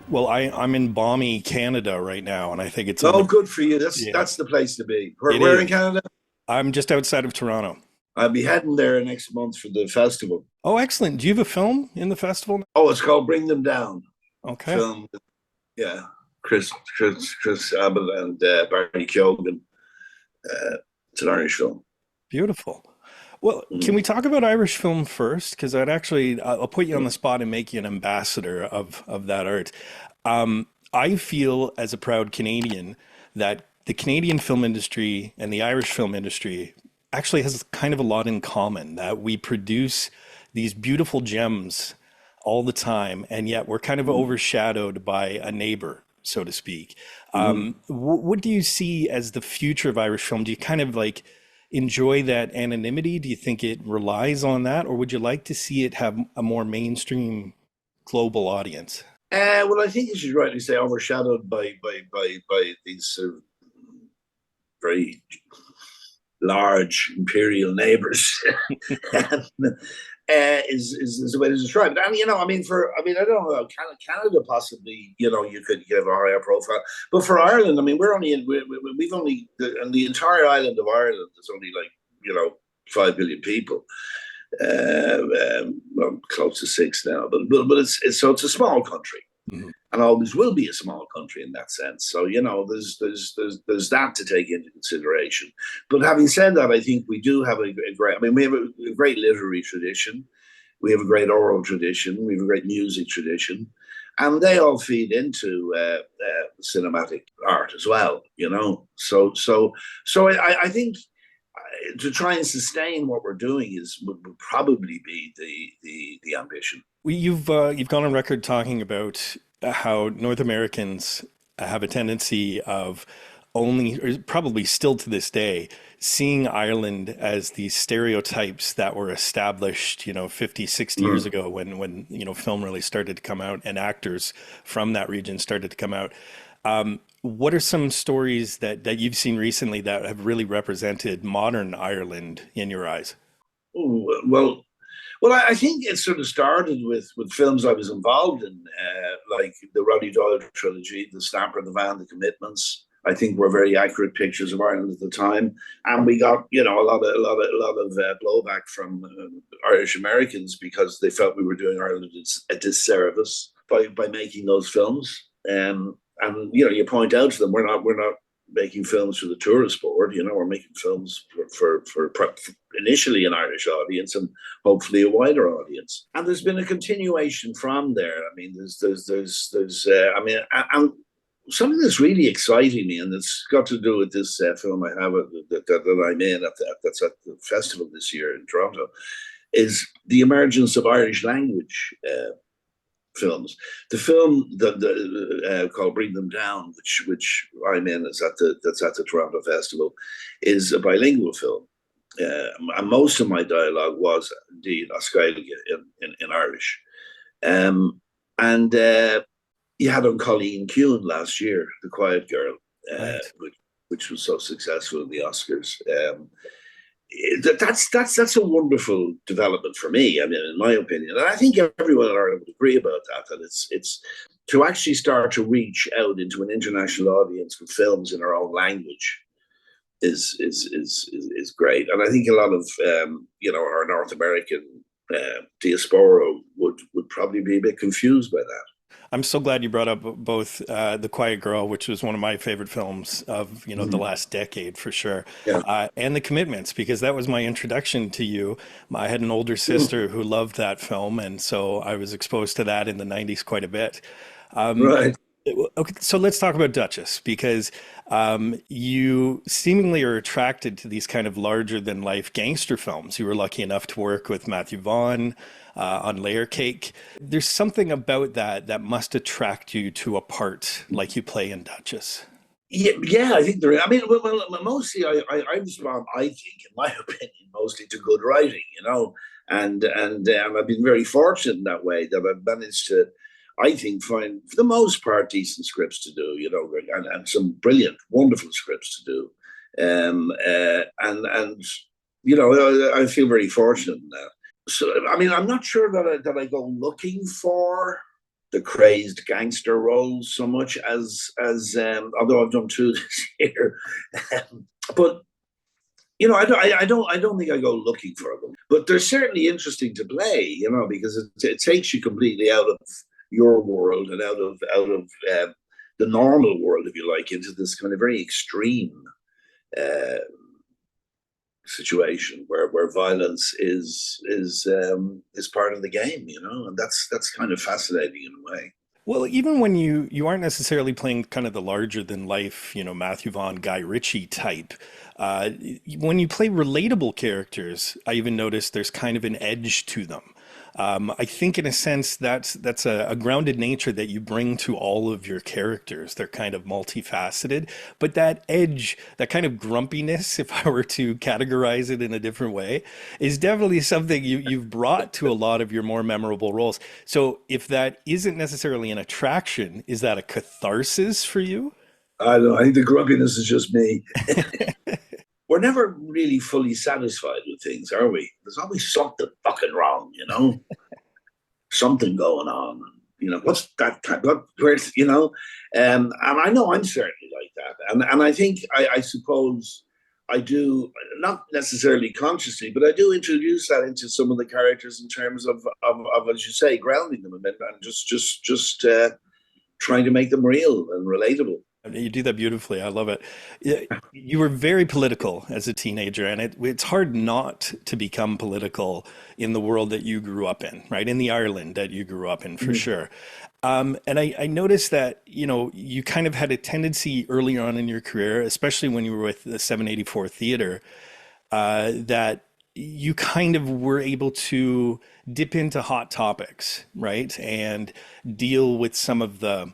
Well, I'm in balmy Canada right now, and I think it's Oh, only, good for you. That's yeah, that's the place to be. Where, it where in is. Canada? I'm just outside of Toronto. I'll be heading there next month for the festival. Oh, excellent. Do you have a film in the festival? Oh, it's called Bring Them Down. Okay, Film, yeah. Chris Abbott and Barry Keoghan. It's an Irish film. beautiful. Well, can Mm. we talk about Irish film first? Because I'll put you on the spot and make you an ambassador of that art. I feel as a proud Canadian that the Canadian film industry and the Irish film industry actually has kind of a lot in common, that we produce these beautiful gems all the time, and yet we're kind of overshadowed by a neighbor, so to speak. Mm. What do you see as the future of Irish film? Do you kind of like enjoy that anonymity? Do you think it relies on that, or would you like to see it have a more mainstream global audience? Well, I think, as you rightly say, overshadowed by these very large imperial neighbours. Is the way to describe it. And I don't know, Canada possibly, you could have a higher profile, but for Ireland, I mean, we've only and the entire island of Ireland is only like 5 billion people, well, close to six now, but it's a small country, Mhm. and always will be a small country in that sense. So there's that to take into consideration. But having said that, I think we do have a great. I mean, we have a great literary tradition. We have a great oral tradition. We have a great music tradition, and they all feed into cinematic art as well. I think to try and sustain what we're doing would probably be the ambition. You've gone on record talking about how North Americans have a tendency of only, or probably still to this day, seeing Ireland as these stereotypes that were established, 50, 60 years Mm. ago when film really started to come out and actors from that region started to come out. What are some stories that you've seen recently that have really represented modern Ireland in your eyes? Ooh, well, I think it sort of started with films I was involved in, like the Roddy Doyle trilogy, The Stamper, The Van, The Commitments. I think were very accurate pictures of Ireland at the time, and we got a lot of blowback from Irish Americans because they felt we were doing Ireland a disservice by making those films. And you point out to them, we're not making films for the tourist board. We're making films for initially an Irish audience and hopefully a wider audience. And there's been a continuation from there. I mean, I mean, and something that's really exciting me, and it's got to do with this film I have that I'm in that's at the festival this year in Toronto, is the emergence of Irish language films. The film called Bring Them Down, which I'm in, that's at the Toronto Festival, is a bilingual film. And most of my dialogue was indeed Oscailge in Irish. And you had on Colleen Kuhn last year, The Quiet Girl, Right. which was so successful in the Oscars. That's a wonderful development for me. I mean, in my opinion, and I think everyone in Ireland would agree about that. That it's to actually start to reach out into an international audience with films in our own language is great. And I think a lot of our North American diaspora would probably be a bit confused by that. I'm so glad you brought up both The Quiet Girl, which was one of my favorite films of the Mm-hmm. last decade for sure, Yeah. and The Commitments, because that was my introduction to you. I had an older Mm. sister who loved that film, and so I was exposed to that in the '90s quite a bit. Right. Okay, so let's talk about Duchess because you seemingly are attracted to these kind of larger than life gangster films. You were lucky enough to work with Matthew Vaughn on Layer Cake. There's something about that that must attract you to a part like you play in Duchess. Yeah, I think there. I mean, mostly I respond. I think, in my opinion, mostly to good writing, and I've been very fortunate in that way that I've managed to, I think, find for the most part decent scripts to do, and some brilliant, wonderful scripts to do, and I feel very fortunate in that. So, I mean, I'm not sure that I go looking for the crazed gangster roles so much as although I've done two this year, but you know, I don't think I go looking for them, but they're certainly interesting to play, you know, because it takes you completely out of your world and out of the normal world, if you like, into this kind of very extreme uh, situation where violence is part of the game, you know, and that's kind of fascinating in a way. Well, even when you aren't necessarily playing kind of the larger than life, Matthew Vaughn, Guy Ritchie type, uh, when you play relatable characters, I even noticed there's kind of an edge to them. I think, in a sense, that's a grounded nature that you bring to all of your characters. They're kind of multifaceted, but that edge, that kind of grumpiness, if I were to categorize it in a different way, is definitely something you've brought to a lot of your more memorable roles. So, if that isn't necessarily an attraction, is that a catharsis for you? I don't know. I think the grumpiness is just me. We're never really fully satisfied with things, are we? There's always something fucking wrong, you know, something going on. You know, what's that? Where's, you know, and I know I'm certainly like that, and I think I suppose I do, not necessarily consciously, but I do introduce that into some of the characters in terms of as you say, grounding them a bit and just trying to make them real and relatable. You do that beautifully. I love it. You were very political as a teenager, and it's hard not to become political in the world that you grew up in, right? In the Ireland that you grew up in, for Mhm. sure. And I noticed that, you kind of had a tendency early on in your career, especially when you were with the 784 Theater, that you kind of were able to dip into hot topics, right? And deal with some of the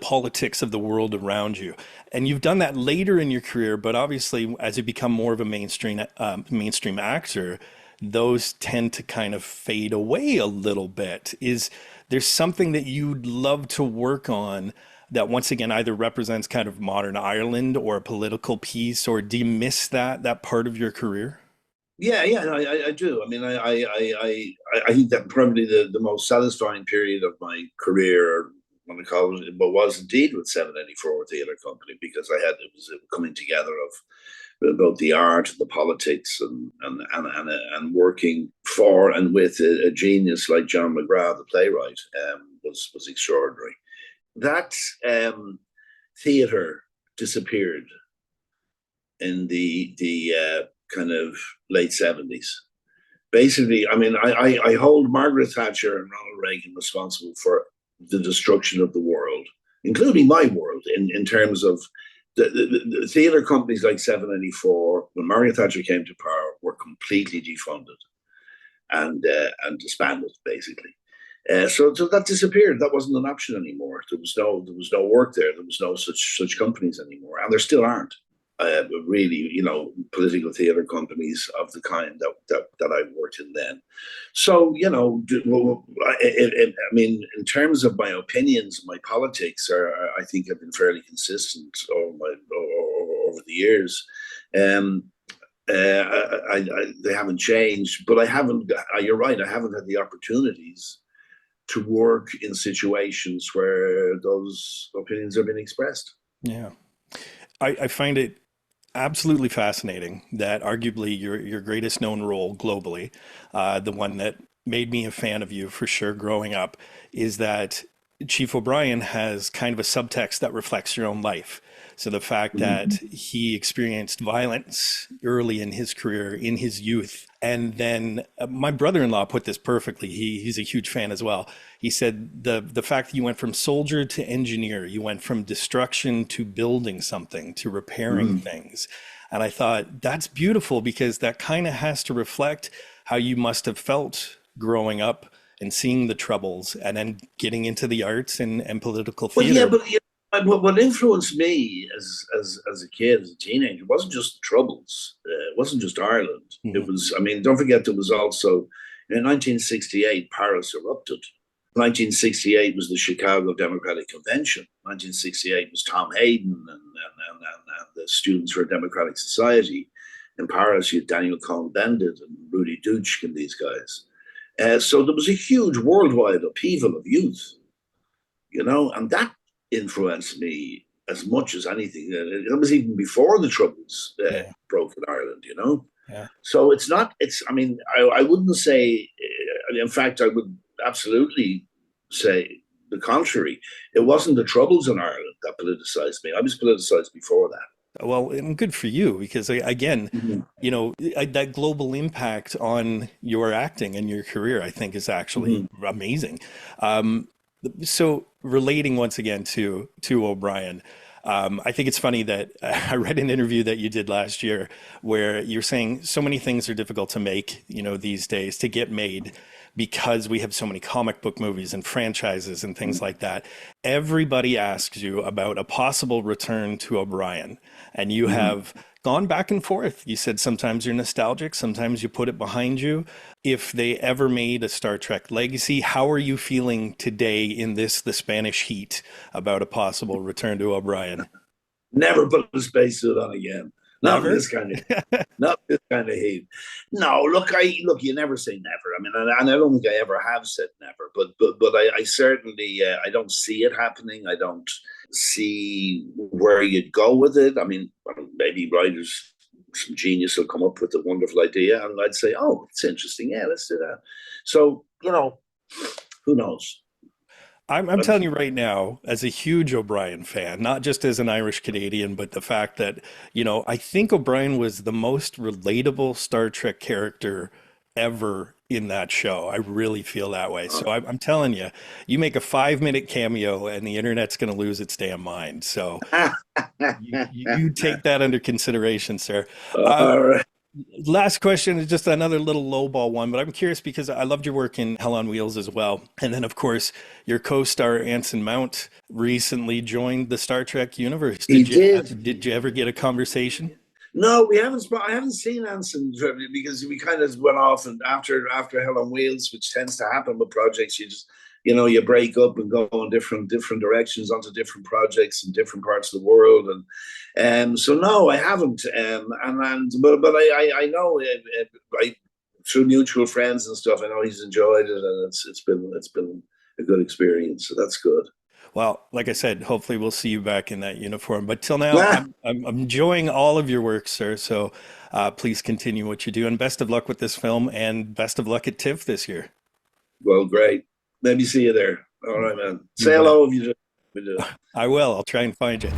politics of the world around you. And you've done that later in your career, but obviously as you become more of a mainstream actor, those tend to kind of fade away a little bit. Is there something that you'd love to work on that once again either represents kind of modern Ireland or a political piece, or do you miss that part of your career? Yeah, yeah, no, I do. I mean, I think that probably the most satisfying period of my career, when I call it, but was indeed with 784 Theatre Company, because it was a coming together of both the art, the politics, and working for and with a genius like John McGrath, the playwright, was extraordinary. That theatre disappeared in the kind of late 70s. Basically, I mean, I hold Margaret Thatcher and Ronald Reagan responsible for the destruction of the world, including my world, in terms of the theatre companies like 784, when Margaret Thatcher came to power, were completely defunded and disbanded, basically. So that disappeared. That wasn't an option anymore. There was no work there. There was no such companies anymore, and there still aren't. Really, political theatre companies of the kind that I worked in then. So, I mean, in terms of my opinions, my politics I think, have been fairly consistent over the years. Um, they haven't changed, but I haven't. You're right. I haven't had the opportunities to work in situations where those opinions have been expressed. Yeah. I find it absolutely fascinating that arguably your greatest known role globally, the one that made me a fan of you for sure growing up, is that Chief O'Brien has kind of a subtext that reflects your own life. So the fact that Mhm. he experienced violence early in his career, in his youth, and then my brother-in-law put this perfectly. He's a huge fan as well. He said the fact that you went from soldier to engineer, you went from destruction to building something, to repairing Mhm. things. And I thought that's beautiful because that kind of has to reflect how you must have felt growing up and seeing the troubles and then getting into the arts and political Well, yeah, theater. but what influenced me as a kid, as a teenager, wasn't just the troubles. It wasn't just Ireland. It Mhm. was. I mean, don't forget there was also in 1968 Paris erupted. 1968 was the Chicago Democratic Convention. 1968 was Tom Hayden and the Students for a Democratic Society. In Paris, you had Daniel Cohn-Bendit and Rudy Dutch and these guys. So there was a huge worldwide upheaval of youth. and that influenced me as much as anything. It was even before the Troubles Yeah. broke in Ireland, Yeah. So it's not, I wouldn't say, in fact, I would absolutely say the contrary. It wasn't the Troubles in Ireland that politicized me. I was politicized before that. Well, and good for you because again, Mm-hmm. that global impact on your acting and your career, I think, is actually Mm-hmm. amazing. So relating once again to O'Brien, I think it's funny that I read an interview that you did last year where you're saying so many things are difficult to make, these days to get made because we have so many comic book movies and franchises and things like that. Everybody asks you about a possible return to O'Brien, and you Mm-hmm. have gone back and forth. You said sometimes you're nostalgic, sometimes you put it behind you. If they ever made a Star Trek Legacy, how are you feeling today in the Spanish heat about a possible return to O'Brien? Never put a spacesuit on again. Not in Never? this kind of not this kind of heat. No, look, you never say never. I mean, and I don't think I ever have said never. But I certainly I don't see it happening. I don't see where you'd go with it. I mean, maybe writers, some genius will come up with a wonderful idea, and I'd say, oh, it's interesting. Yeah, let's do that. So who knows? I'm telling you right now, as a huge O'Brien fan, not just as an Irish Canadian, but the fact that, I think O'Brien was the most relatable Star Trek character ever in that show. I really feel that way. So I'm telling you, you make a 5-minute cameo and the internet's going to lose its damn mind. So you take that under consideration, sir. All right. Last question is just another little lowball one, but I'm curious because I loved your work in Hell on Wheels as well. And then, of course, your co-star Anson Mount recently joined the Star Trek universe. He did. Did you ever get a conversation? No, we haven't. I haven't seen Anson because we kind of went off, and after Hell on Wheels, which tends to happen with projects, you break up and go in different directions onto different projects in different parts of the world, and so no, I haven't. But I know through mutual friends and stuff, I know he's enjoyed it, and it's been a good experience. So that's good. Well, like I said, hopefully we'll see you back in that uniform. But till now, I'm enjoying all of your work, sir. So please continue what you do, and best of luck with this film, and best of luck at TIFF this year. Well, great. Maybe see you there. All right, man. Say hello if you do. I will. I'll try and find you.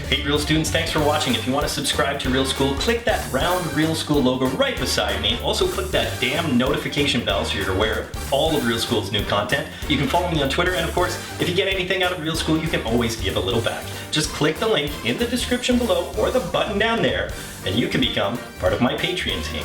Hey, Real students, thanks for watching. If you want to subscribe to Real School, click that round Real School logo right beside me. Also, click that damn notification bell so you're aware of all of Real School's new content. You can follow me on Twitter, and of course, if you get anything out of Real School, you can always give a little back. Just click the link in the description below or the button down there, and you can become part of my Patreon team.